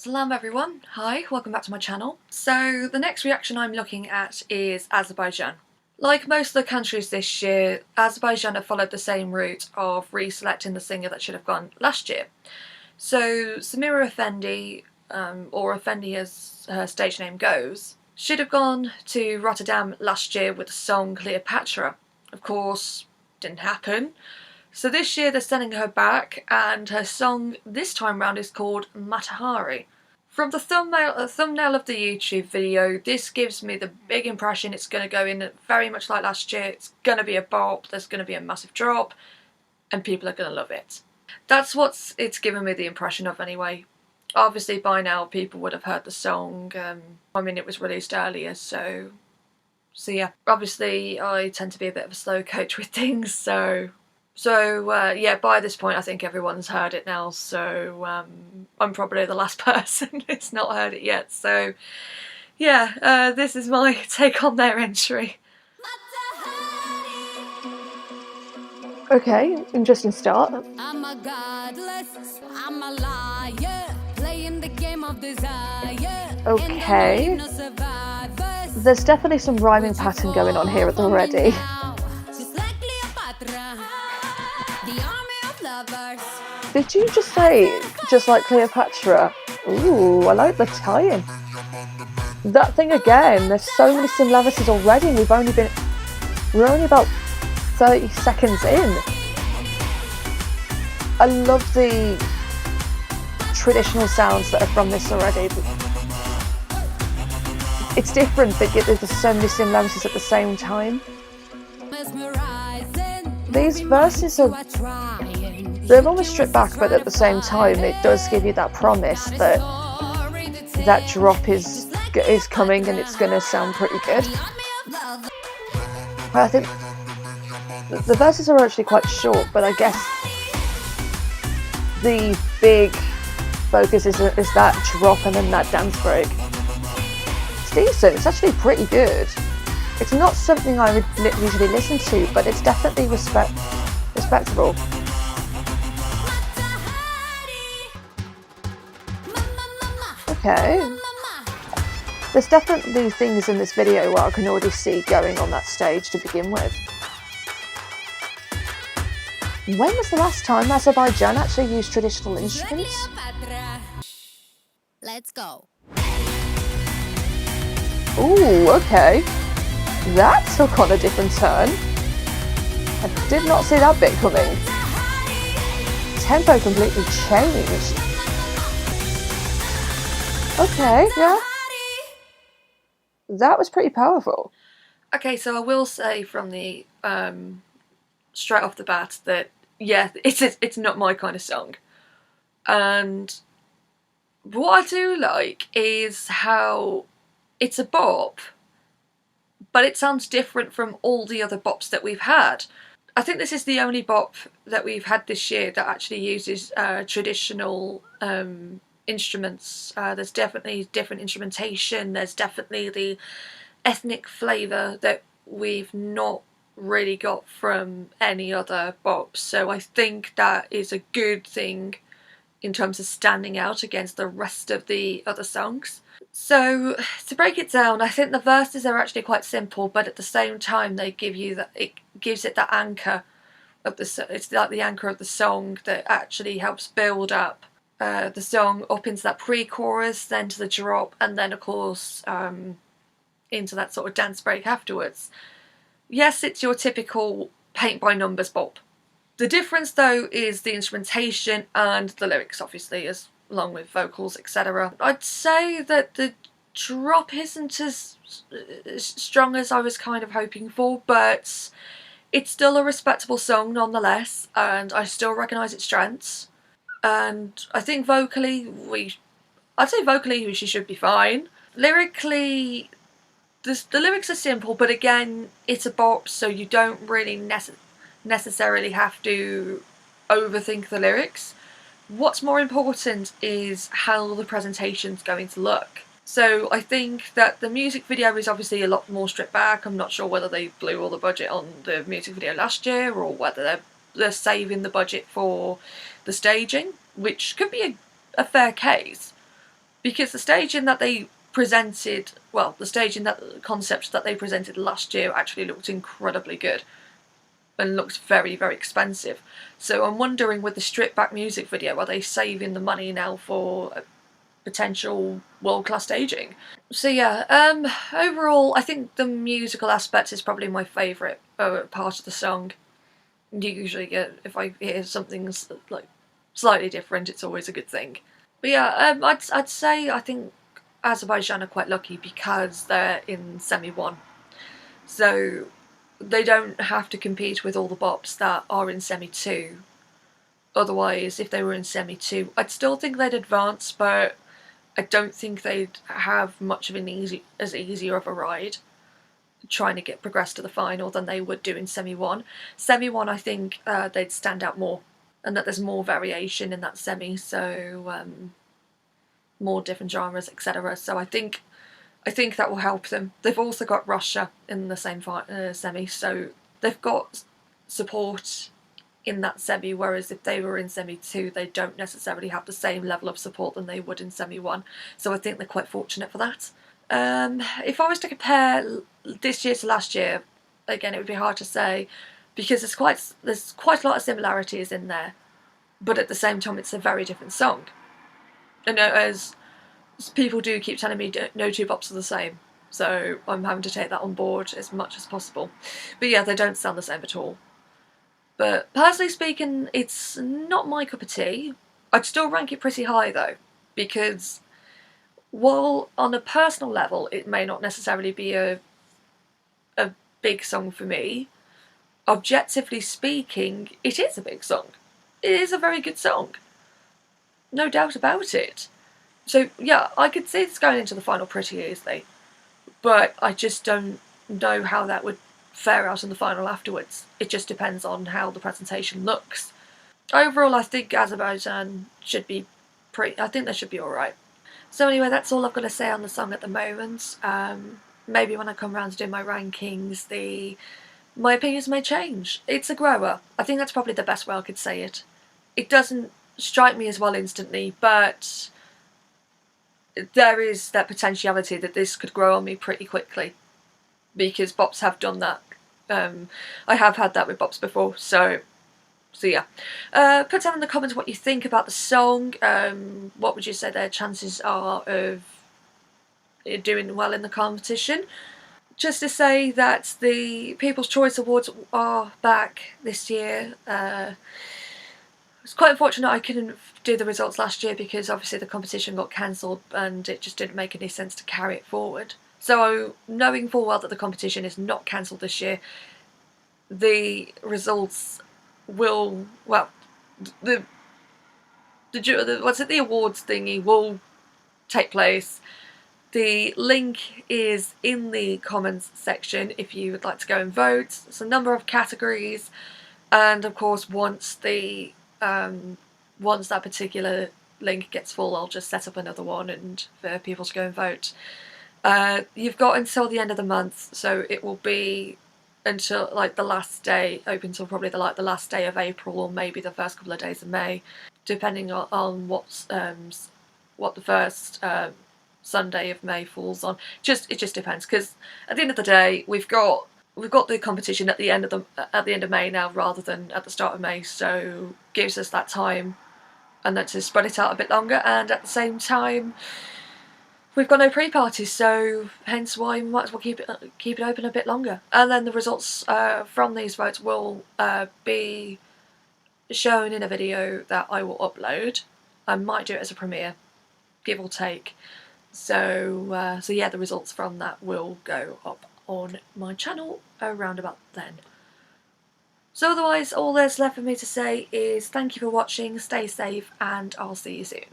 Salam everyone, hi, welcome back to my channel. So the next reaction I'm looking at is Azerbaijan. Like most of the countries this year, Azerbaijan have followed the same route of reselecting the singer that should have gone last year. So Samira Efendi, or Efendi as her stage name goes, should have gone to Rotterdam last year with the song Cleopatra. Of course, didn't happen. So this year they're sending her back, and her song this time round is called Matahari. From the thumbnail of the YouTube video, this gives me the big impression it's going to go in very much like last year. It's going to be a bop, there's going to be a massive drop, and people are going to love it. That's what it's given me the impression of anyway. Obviously by now people would have heard the song. I mean, it was released earlier, so yeah. Obviously I tend to be a bit of a slow coach with things, so yeah, by this point I think everyone's heard it now, so I'm probably the last person who's not heard it yet, so yeah, this is my take on their entry. Okay, interesting start. I'm a godless, I'm a liar, playing the game of desire. Okay. There's definitely some rhyming pattern going on here already. Did you just say, just like Cleopatra? Ooh, I like the tie-in. That thing again, there's so many similarities already, and we're only about 30 seconds in. I love the traditional sounds that are from this already. It's different, but yet there's so many similarities at the same time. These verses they're almost stripped back, but at the same time it does give you that promise that that drop is coming and it's going to sound pretty good. I think the verses are actually quite short, but I guess the big focus is that drop and then that dance break. It's decent, it's actually pretty good. It's not something I would usually listen to, but it's definitely respectable. Okay. There's definitely things in this video where I can already see going on that stage to begin with. When was the last time Azerbaijan actually used traditional instruments? Let's go. Ooh, okay. That took on a different turn. I did not see that bit coming. Tempo completely changed. Okay, yeah. That was pretty powerful. Okay, so I will say from the straight off the bat that yeah, it's not my kind of song. And what I do like is how it's a bop, but it sounds different from all the other bops that we've had. I think this is the only bop that we've had this year that actually uses traditional instruments. There's definitely different instrumentation, there's definitely the ethnic flavour that we've not really got from any other bops, so I think that is a good thing in terms of standing out against the rest of the other songs. So to break it down, I think the verses are actually quite simple, but at the same time they give you that, it gives it that anchor of it's like the anchor of the song that actually helps build up the song up into that pre-chorus, then to the drop, and then of course into that sort of dance break afterwards. Yes, it's your typical paint by numbers bop. The difference though is the instrumentation and the lyrics, obviously, along with vocals, etc. I'd say that the drop isn't as strong as I was kind of hoping for, but it's still a respectable song nonetheless, and I still recognise its strengths. And I think vocally, I'd say vocally she should be fine. Lyrically, the lyrics are simple, but again, it's a bop, so you don't really necessarily have to overthink the lyrics. What's more important is how the presentation's going to look. So I think that the music video is obviously a lot more stripped back. I'm not sure whether they blew all the budget on the music video last year or whether they're saving the budget for the staging, which could be a fair case. because the staging that they presented, well, the staging that the concept that they presented last year actually looked incredibly good and looked very, very expensive. So I'm wondering, with the stripped back music video, are they saving the money now for potential world-class staging? So yeah, overall I think the musical aspect is probably my favourite part of the song. Usually if I hear something like slightly different, it's always a good thing. But yeah, I'd say I think Azerbaijan are quite lucky because they're in semi-1. So they don't have to compete with all the bops that are in semi-2. Otherwise, if they were in semi-2, I'd still think they'd advance, but I don't think they'd have much of an easier of a ride trying to progress to the final than they would do in semi-1. Semi-1, I think they'd stand out more, and that there's more variation in that semi, so more different genres, etc. So I think that will help them. They've also got Russia in the same semi, so they've got support in that semi, whereas if they were in semi-2, they don't necessarily have the same level of support than they would in semi-1. So I think they're quite fortunate for that. If I was to compare this year to last year, again, it would be hard to say, because there's quite a lot of similarities in there, but at the same time it's a very different song. And as people do keep telling me no two bops are the same, so I'm having to take that on board as much as possible. But yeah, they don't sound the same at all. But personally speaking, it's not my cup of tea. I'd still rank it pretty high though, because while on a personal level it may not necessarily be a big song for me, objectively speaking, it is a big song. It is a very good song. No doubt about it. So yeah, I could see this going into the final pretty easily, but I just don't know how that would fare out in the final afterwards. It just depends on how the presentation looks. Overall, I think Azerbaijan should be I think they should be alright. So anyway, that's all I've got to say on the song at the moment. Maybe when I come around to do my rankings, my opinions may change. It's a grower. I think that's probably the best way I could say it. It doesn't strike me as well instantly, but there is that potentiality that this could grow on me pretty quickly, because bops have done that. I have had that with bops before, so yeah. Put down in the comments what you think about the song. What would you say their chances are of doing well in the competition? Just to say that the People's Choice Awards are back this year. It's quite unfortunate I couldn't do the results last year because obviously the competition got cancelled and it just didn't make any sense to carry it forward. So knowing full well that the competition is not cancelled this year, the results will, well, the awards thingy will take place. The link is in the comments section if you would like to go and vote. There's a number of categories, and of course once that particular link gets full, I'll just set up another one and for people to go and vote. You've got until the end of the month, so it will be until like the last day, open till probably the last day of April or maybe the first couple of days of May, depending on what the first Sunday of May falls on. It just depends, because at the end of the day we've got the competition at the end of May now rather than at the start of May, so gives us that time and then to spread it out a bit longer, and at the same time we've got no pre-parties, so hence why we might as well keep it open a bit longer. And then the results from these votes will be shown in a video that I will upload. I might do it as a premiere, give or take. So yeah, the results from that will go up on my channel around about then. So otherwise, all there's left for me to say is thank you for watching, stay safe, and I'll see you soon.